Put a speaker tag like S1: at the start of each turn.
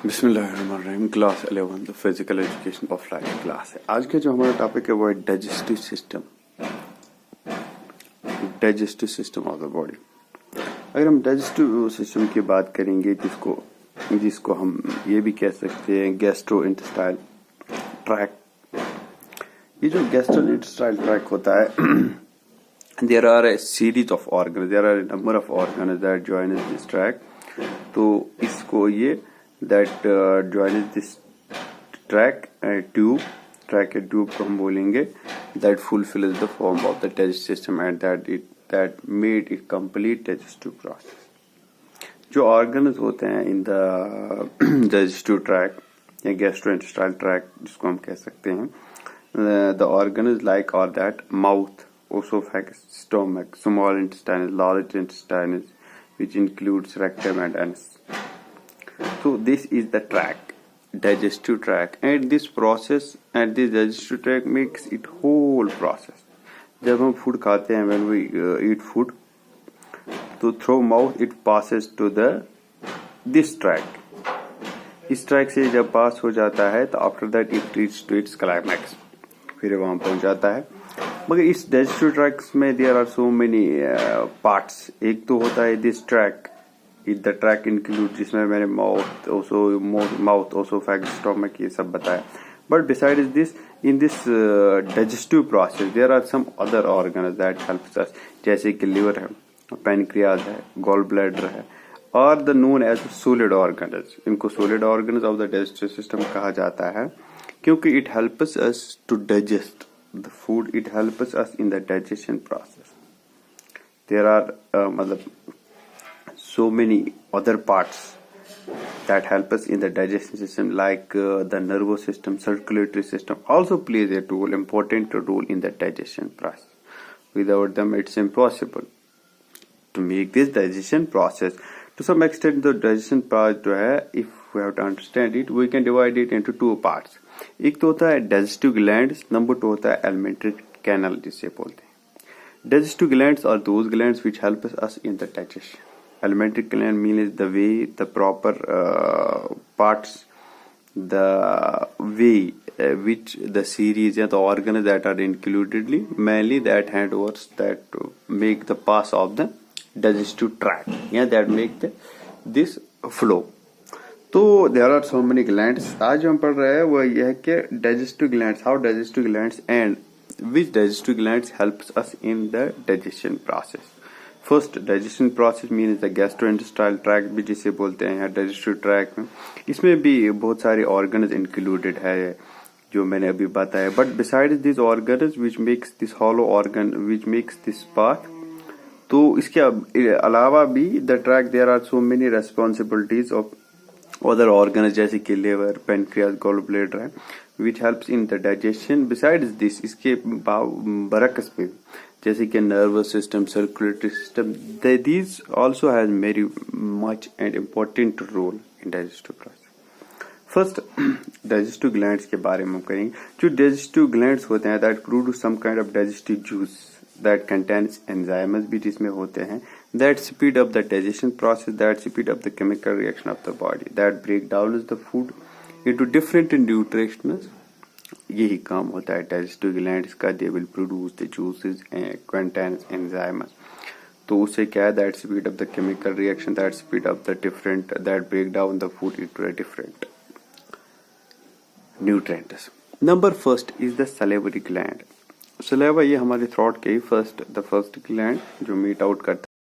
S1: बिस्मिल्लाहिर्रहमानिर्रहीम। Class 11 the physical education of life class है। आज का जो हमारा टॉपिक है वो है digestive system of the body. अगर हम डाइजेस्टिव सिस्टम की बात करेंगे जिसको हम ये भी कह सकते हैं गैस्ट्रो इंटेस्टाइनल ट्रैक। ये जो गैस्ट्रो इंटेस्टाइनल ट्रैक होता है there are a series of organs, there are a number of organs that join this track. तो इसको ये that joins this track tube को हम बोलेंगे that fulfills the form of the digestive system and that made it complete digestive process. जो organs होते हैं in the digestive tract या gastrointestinal tract जिसको हम कह सकते हैं, the organs like are that mouth, esophagus, stomach, small intestine, large intestine, which includes rectum and anus. So this is the tract, digestive tract, and this digestive tract makes it whole process. जब हम food खाते हैं, when we eat food, तो through mouth it passes to this tract. इस tract से जब pass हो जाता है तो after that it reaches to its climax. फिर वहां पहुंच जाता है। मगर इस डाइजेस्टिव ट्रैक्ट में there are so many parts. एक तो होता है this track, the track include, जिसमें मैंने माउथ ओसोफेगस, स्टोमक ये सब बताया। But besides this, in this digestive process there are some other organs that helps us, जैसे कि लिवर है, पैनक्रियाज है, गॉल ब्लैडर है, और they known as solid organs. इनको solid organs of the digestive system कहा जाता है क्योंकि it helps us to digest the food, it helps us in the digestion process. There are so many other parts that help us in the digestion system, like the nervous system, circulatory system also plays a important role in the digestion process. Without them it's impossible to make this digestion process. To some extent the digestion part जो है, if we have to understand it, we can divide it into two parts. एक तो होता है digestive glands, number 2 होता है alimentary canal जिसे बोलते हैं। Digestive glands are those glands which help us in the digestion. Alimentary gland means the way, the proper parts, the way which the series and the organs that are included, mainly that hand overs that make the pass of the digestive tract, that make this flow. तो there are so many glands. आज हम पढ़ रहे हैं वो ये है कि digestive glands, how digestive glands and which digestive glands helps us in the digestion process. First digestion process means the gastrointestinal tract भी जिसे बोलते हैं डाइजेस्टिव ट्रैक्ट में। इसमें भी बहुत सारे ऑर्गन्स इंक्लूडेड है जो मैंने अभी बताया। But besides this organs which makes this hollow organ which makes this part, तो इसके अलावा भी the tract there are so many responsibilities of other organs जैसे कि लिवर, पैनक्रियाज, गॉल ब्लैडर है, which helps in the digestion. Besides this, इसके बरक्स पे जैसे कि nervous system, circulatory system, these also has very much and important role in digestive process. First, digestive glands के बारे में हम करेंगे। जो digestive glands होते हैं that produce some kind of digestive juice that contains enzymes भी जिसमें होते हैं, that speed up the digestion process, that speed up the chemical reaction of the body, that break down the food into different nutrients. यही काम होता है digestive glands का, they will produce the juices and contains enzymes. तो उससे क्या है, that speed up the chemical reaction, that speed up the different, that break down the food into a different nutrients. Number first is the salivary gland. Saliva ये हमारे throat के first gland जो meet out करता